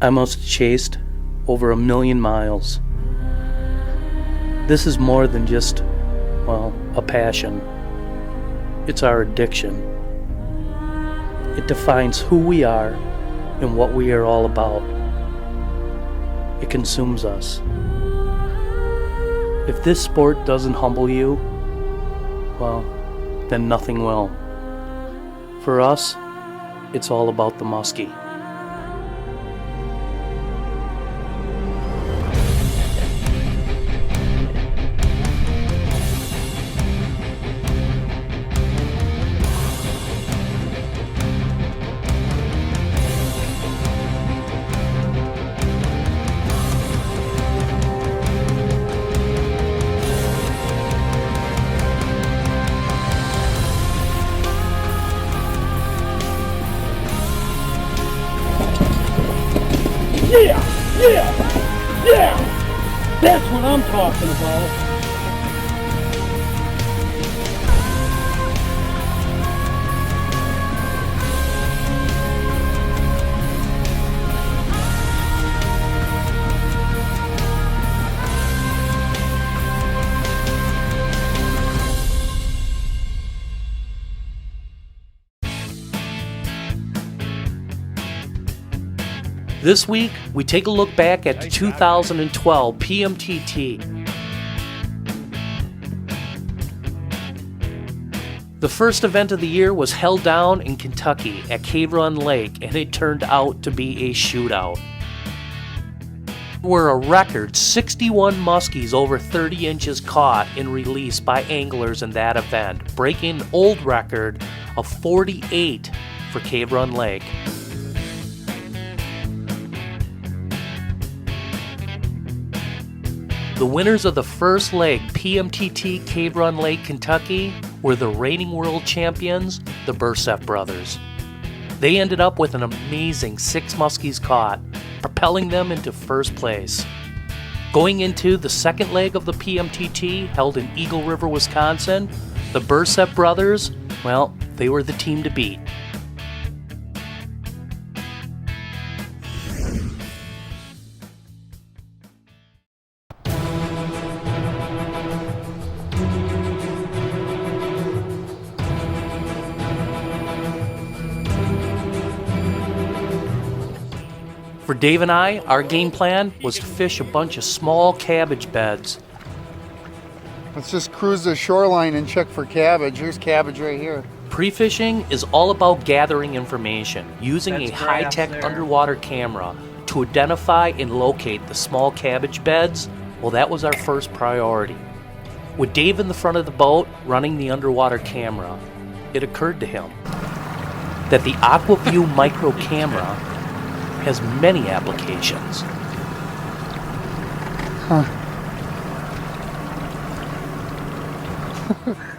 I must have chased over 1,000,000 miles. This is more than just, well, a passion. It's our addiction. It defines who we are and what we are all about. It consumes us. If this sport doesn't humble you, well, then nothing will. For us, it's all about the Musky. Yeah! That's what I'm talking about. This week, we take a look back at the 2012 PMTT. The first event of the year was held down in Kentucky at Cave Run Lake, and it turned out to be a shootout. There were a record 61 muskies over 30 inches caught and released by anglers in that event, breaking an old record of 48 for Cave Run Lake. The winners of the first leg PMTT Cave Run Lake, Kentucky were the reigning world champions, the Bursep brothers. They ended up with an amazing 6 muskies caught, propelling them into first place. Going into the second leg of the PMTT, held in Eagle River, Wisconsin, the Bursep brothers, well, they were the team to beat. For Dave and I, our game plan was to fish a bunch of small cabbage beds. Let's just cruise the shoreline and check for cabbage. Here's cabbage right here. Pre-fishing is all about gathering information, using a high-tech underwater camera to identify and locate the small cabbage beds. Well, that was our first priority. With Dave in the front of the boat running the underwater camera, it occurred to him that the AquaView micro camera has many applications.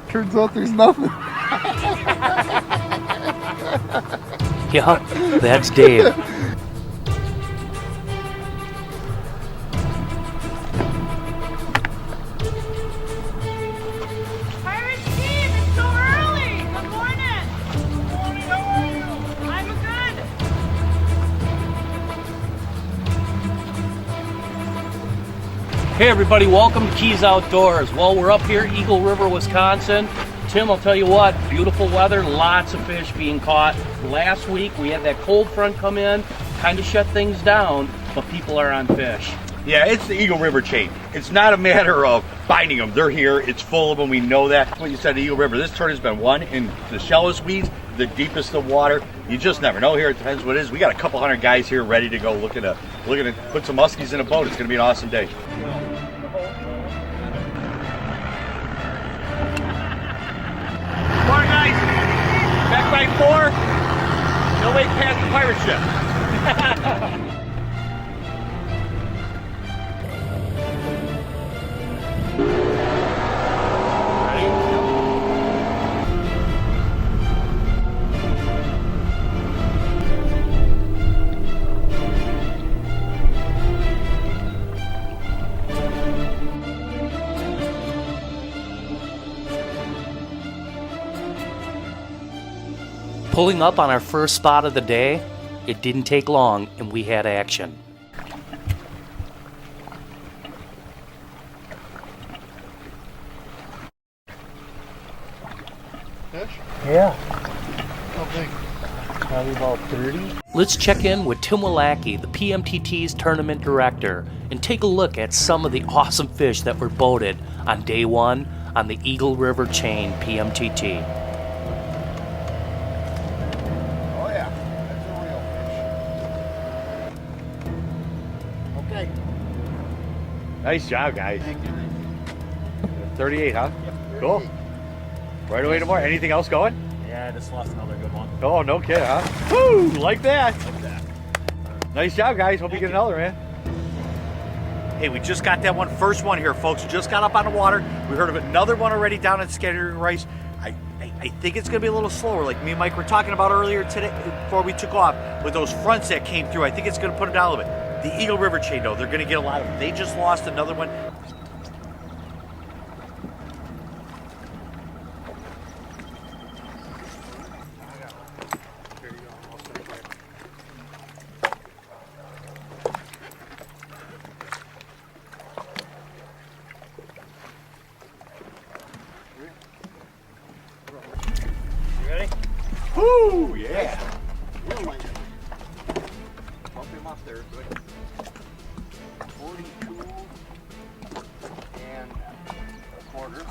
Turns out there's nothing. Yeah, that's Dave. Hey everybody, welcome to Keys Outdoors. Well, we're up here, Eagle River, Wisconsin. Tim, I'll tell you what, beautiful weather, lots of fish being caught. Last week we had that cold front come in, kind of shut things down, but people are on fish. Yeah, it's the Eagle River chain. It's not a matter of finding them. They're here, it's full of them, we know that. When you said Eagle River, this turn has been one in the shallowest weeds, the deepest of water. You just never know here, it depends what it is. We got a couple hundred guys here ready to go looking to put some muskies in a boat. It's gonna be an awesome day. Back by 4, no way past the pirate ship. Pulling up on our first spot of the day, It didn't take long and we had action. Fish? Yeah, How big? probably about 30. Let's check in with Tim Wilacki, the PMTT's tournament director, and take a look at some of the awesome fish that were boated on day one on the Eagle River Chain PMTT. Oh yeah, that's a real fish. Okay. Nice job, guys. Thank you. 38, huh? Cool. Right away tomorrow. Anything else going? Yeah, I just lost another good one. Oh, no kid, huh? Woo! Like that. Nice job, guys. Hope you get another, man. Hey, we just got that one, first one here, folks. Just got up on the water. We heard of another one already down at Scattering Rice. I think it's going to be a little slower, like me and Mike were talking about earlier today before we took off with those fronts that came through. I think it's going to put them down a little bit. The Eagle River Chain, though, they're going to get a lot of them. They just lost another one. Here you go. I'll set it right. 42 and a quarter.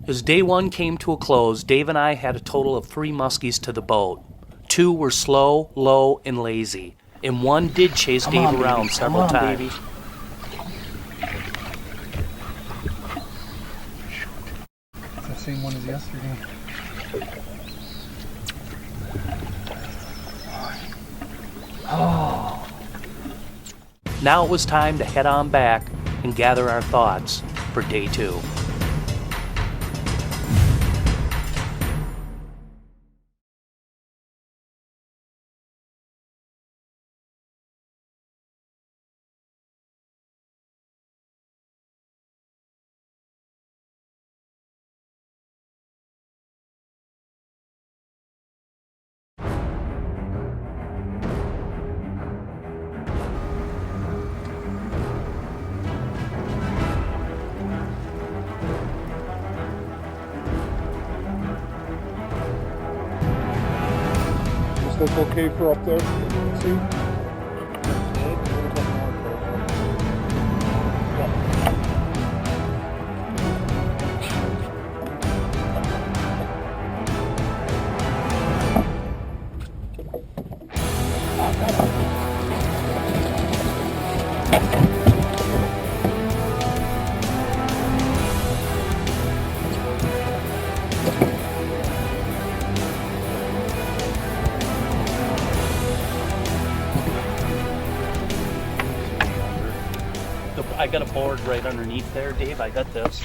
As day one came to a close, Dave and I had a total of 3 muskies to the boat. 2 were slow, low, and lazy, and 1 did chase Dave around several times. It's the same one as yesterday. Now it was time to head on back and gather our thoughts for day 2. This look okay for up there? See? I got a board right underneath there, Dave. I got this.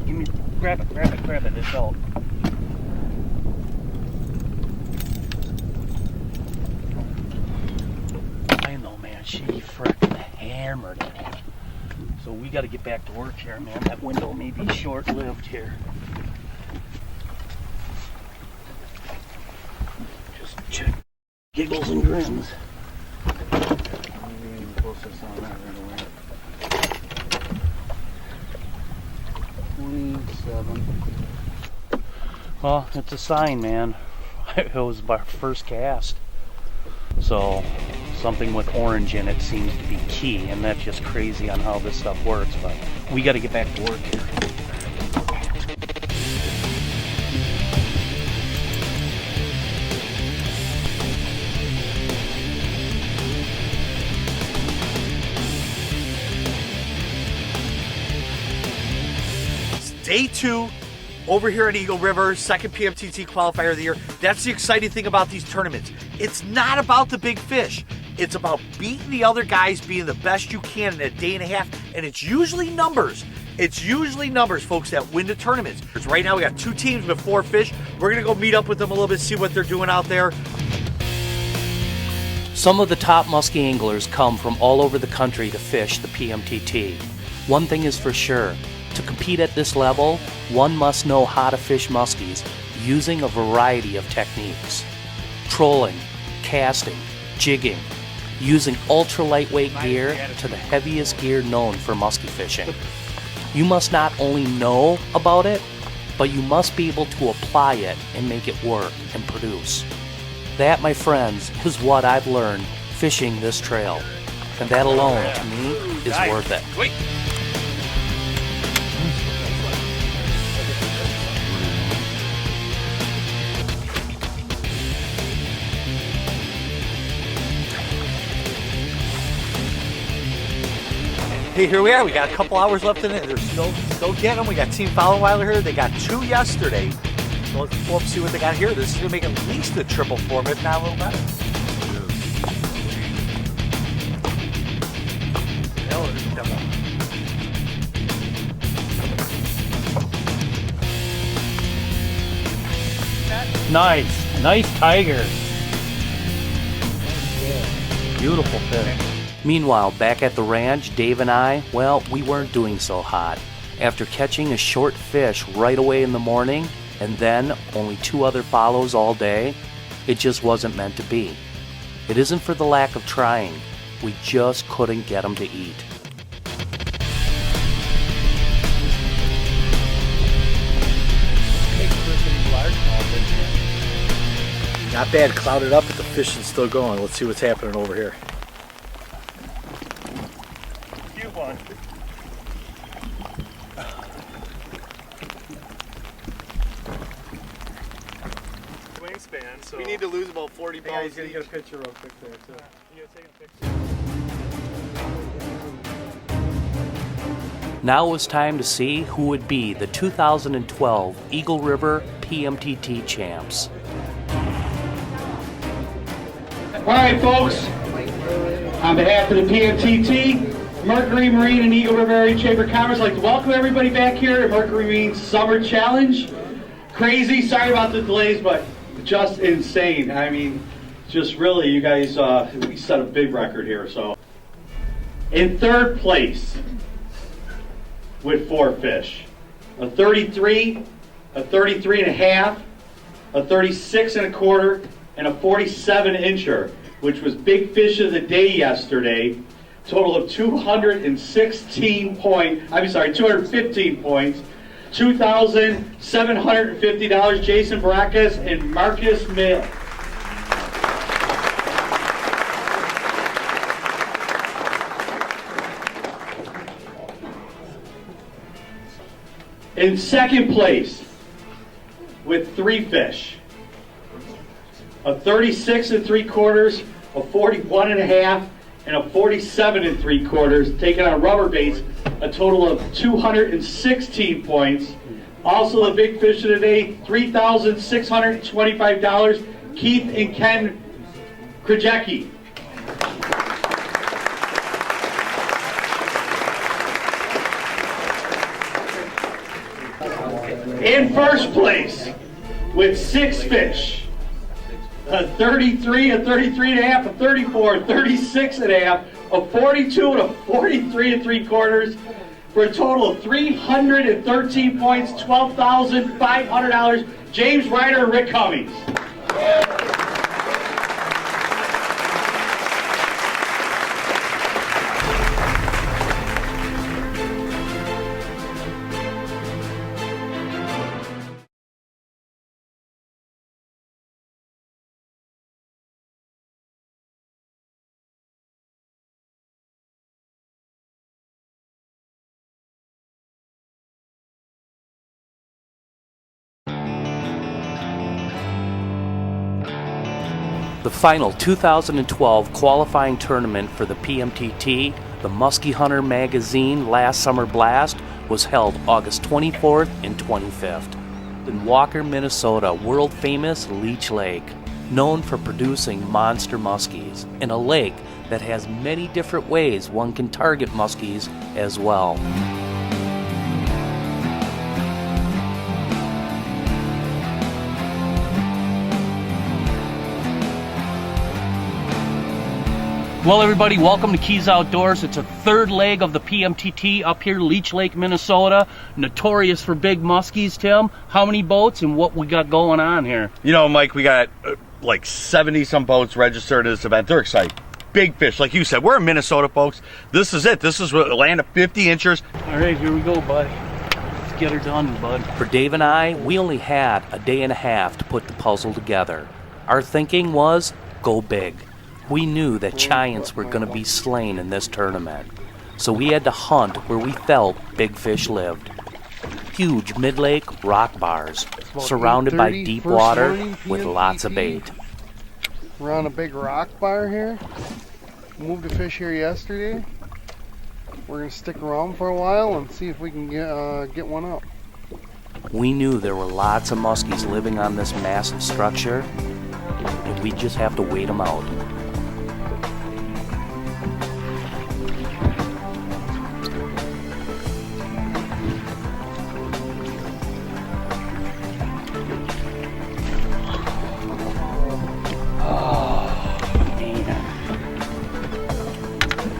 Give me, grab it. It's out. I know, man. She frickin' hammered it. So we got to get back to work here, man. That window may be short-lived here. Just check. Giggles and grins. Well, it's a sign, man. It was my first cast. So, something with orange in it seems to be key, and that's just crazy on how this stuff works, but we got to get back to work here. Day 2 over here at Eagle River, second PMTT qualifier of the year. That's the exciting thing about these tournaments. It's not about the big fish. It's about beating the other guys, being the best you can in a day and a half, and it's usually numbers. It's usually numbers, folks, that win the tournaments. Right now we got 2 teams with 4 fish. We're gonna go meet up with them a little bit, see what they're doing out there. Some of the top muskie anglers come from all over the country to fish the PMTT. One thing is for sure, to compete at this level, one must know how to fish muskies using a variety of techniques. Trolling, casting, jigging, using ultra lightweight gear to the heaviest gear known for muskie fishing. You must not only know about it, but you must be able to apply it and make it work and produce. That, my friends, is what I've learned fishing this trail. And that alone, to me, is worth it. Hey, here we are. We got a couple hours left in it. They're still getting them. We got Team Fallonweiler here. They got 2 yesterday. So let's pull up and see what they got here. This is going to make at least a triple form, if not a little better. Nice tiger. Beautiful fish. Meanwhile, back at the ranch, Dave and I, well, we weren't doing so hot. After catching a short fish right away in the morning, and then only 2 other follows all day, it just wasn't meant to be. It isn't for the lack of trying, we just couldn't get them to eat. Not bad. Clouded up, but the fishing's still going. Let's see what's happening over here. Cute one. Wingspan, so We need to lose about 40 pounds. he's gonna get a picture real quick there too. You gotta take a picture. Now it was time to see who would be the 2012 Eagle River PMTT champs. All right, folks, on behalf of the PMTT, Mercury Marine and Eagle River Area Chamber of Commerce, I'd like to welcome everybody back here to Mercury Marine's Summer Challenge. Crazy, sorry about the delays, but just insane. I mean, just really, you guys, we set a big record here. So, in third place with 4 fish, a 33, a 33 and a half, a 36 and a quarter, and a 47 incher, which was big fish of the day yesterday. Total of 215 points, $2,750, Jason Baracus and Marcus Mill. In second place with 3 fish, a 36 and 3/4, a 41 and a half, and a 47 and 3/4, taking on rubber baits, a total of 216 points. Also the big fish of the day, $3,625, Keith and Ken Krajecki. In first place with 6 fish, a 33, a 33 and a half, a 34, a 36 and a half, a 42 and a 43 and 3/4, for a total of 313 points, $12,500, James Ryder and Rick Cummings. The final 2012 qualifying tournament for the PMTT, the Musky Hunter Magazine Last Summer Blast, was held August 24th and 25th in Walker, Minnesota, world-famous Leech Lake, known for producing monster muskies, and a lake that has many different ways one can target muskies as well. Well, everybody, welcome to Keys Outdoors. It's a third leg of the PMTT up here, Leech Lake, Minnesota. Notorious for big muskies, Tim. How many boats and what we got going on here? You know, Mike, we got like 70 some boats registered at this event. They're excited. Big fish, like you said. We're in Minnesota, folks. This is it. This is a land of 50 inchers. All right, here we go, bud. Let's get her done, bud. For Dave and I, we only had a day and a half to put the puzzle together. Our thinking was, go big. We knew that giants were going to be slain in this tournament, so we had to hunt where we felt big fish lived. Huge mid-lake rock bars, surrounded by deep water with lots of bait. We're on a big rock bar here. Moved a fish here yesterday. We're going to stick around for a while and see if we can get one up. We knew there were lots of muskies living on this massive structure, and we just have to wait them out.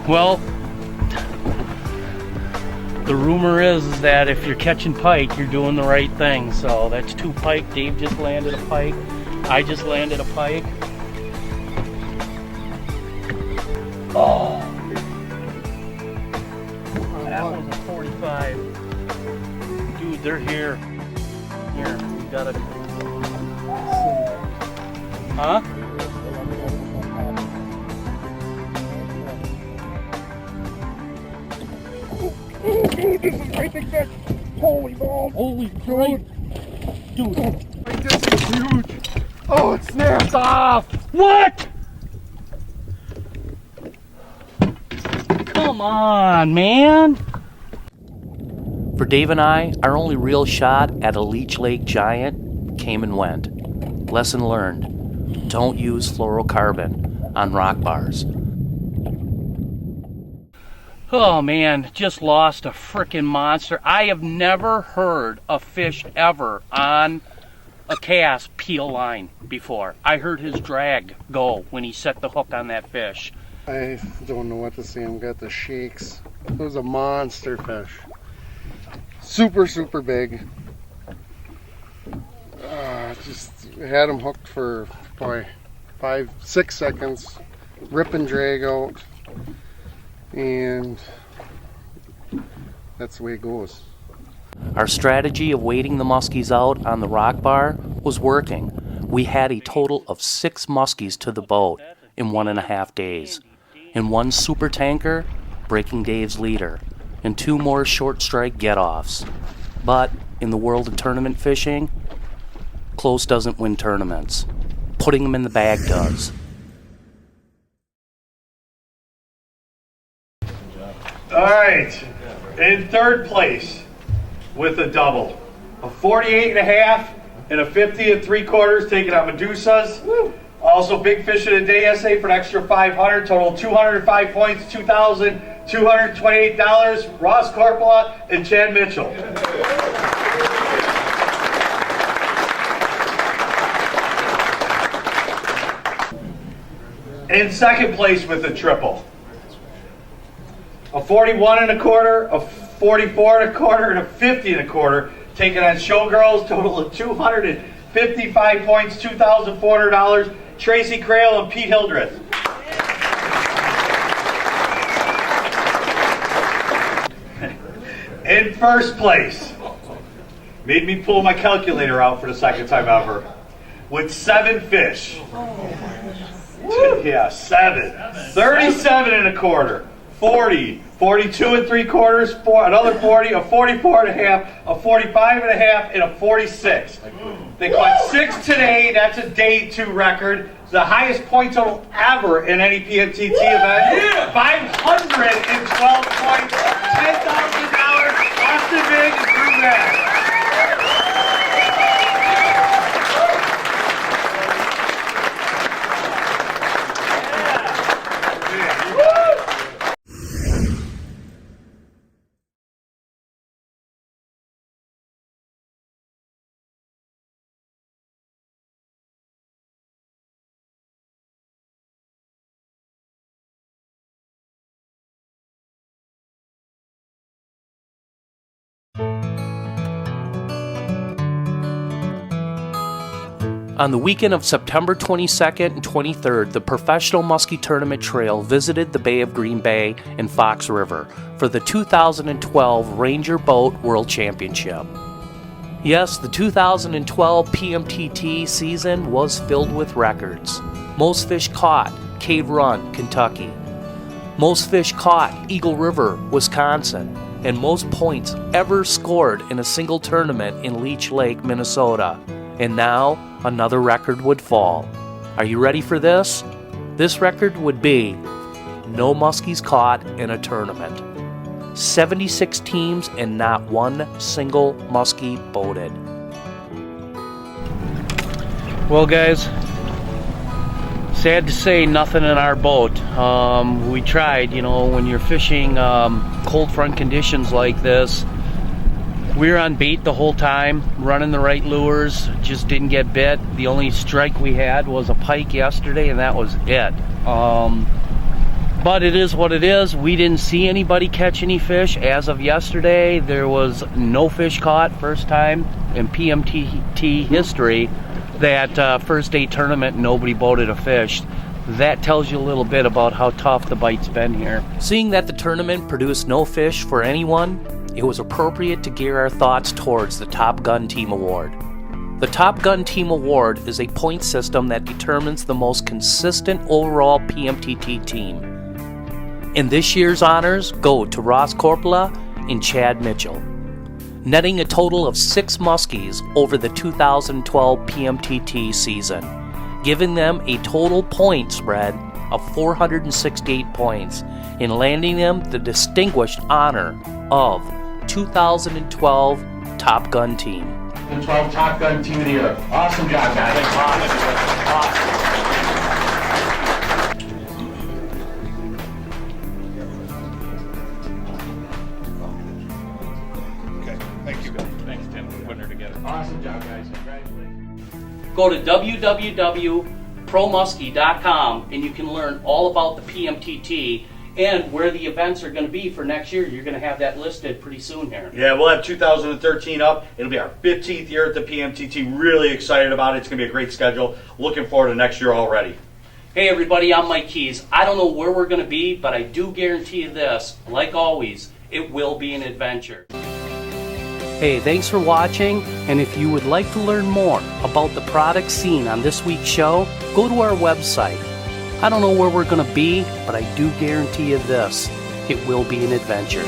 Well, the rumor is that if you're catching pike, you're doing the right thing. So that's 2 pike. Dave just landed a pike. I just landed a pike. Oh, that was a 45. Dude, they're here. Here, we gotta. Huh? Holy balls! Holy Christ! Dude! This is huge! Oh, it snapped off! What? Come on, man! For Dave and I, our only real shot at a Leech Lake giant came and went. Lesson learned. Don't use fluorocarbon on rock bars. Oh man, just lost a frickin' monster. I have never heard a fish ever on a cast peel line before. I heard his drag go when he set the hook on that fish. I don't know what to say. I've got the shakes. It was a monster fish. Super, super big. Just had him hooked for probably 5-6 seconds. Rip and drag out. And that's the way it goes. Our strategy of waiting the muskies out on the rock bar was working. We had a total of 6 muskies to the boat in 1.5 days. And 1 super tanker breaking Dave's leader, and 2 more short strike get-offs. But in the world of tournament fishing, close doesn't win tournaments. Putting them in the bag does. All right, in third place with a double, a 48.5 and a 50 3/4 taking on Medusas. Also big fish of the day essay for an extra 500, total 205 points, $2,228. Ross Corpola and Chad Mitchell. In second place with a triple. A 41.25, a 44.25, and a 50.25, taking on Showgirls, total of 255 points, $2,400. Tracy Crail and Pete Hildreth. In first place, made me pull my calculator out for the second time ever, with 7 fish. Yeah, 7. 37.25. 40, 42 3/4, another 40, a 44.5, a 45.5, and a 46. They caught 6 today. That's a day 2 record. The highest point total ever in any PMTT event. 512 points, $10,000. Austin Big and Drew Bass. On the weekend of September 22nd and 23rd, the Professional Musky Tournament Trail visited the Bay of Green Bay and Fox River for the 2012 Ranger Boat World Championship. Yes, the 2012 PMTT season was filled with records. Most fish caught, Cave Run, Kentucky. Most fish caught, Eagle River, Wisconsin. And most points ever scored in a single tournament in Leech Lake, Minnesota. And now, another record would fall. Are you ready for this? This record would be no muskies caught in a tournament. 76 teams and not one single muskie boated. Well, guys, sad to say, nothing in our boat. We tried, when you're fishing cold front conditions like this, we were on bait the whole time, running the right lures, just didn't get bit. The only strike we had was a pike yesterday, and that was it. But it is what it is. We didn't see anybody catch any fish. As of yesterday, there was no fish caught. First time in PMTT history that first day tournament, nobody boated a fish. That tells you a little bit about how tough the bite's been here. Seeing that the tournament produced no fish for anyone, it was appropriate to gear our thoughts towards the Top Gun Team Award. The Top Gun Team Award is a point system that determines the most consistent overall PMTT team. And this year's honors go to Ross Corpola and Chad Mitchell, netting a total of 6 muskies over the 2012 PMTT season, giving them a total point spread of 468 points and landing them the distinguished honor of 2012 Top Gun Team. The 12 Top Gun Team of the Year. Awesome job, guys. Awesome. Awesome job, guys. Congratulations. Go to www.promusky.com and you can learn all about the PMTT and where the events are going to be for next year. You're going to have that listed pretty soon here. Yeah, we'll have 2013 up. It'll be our 15th year at the PMTT. Really excited about it. It's going to be a great schedule. Looking forward to next year already. Hey everybody, I'm Mike Keys. I don't know where we're going to be, but I do guarantee you this, like always, it will be an adventure. Hey, thanks for watching, and if you would like to learn more about the products seen on this week's show, go to our website. I don't know where we're going to be, but I do guarantee you this, it will be an adventure.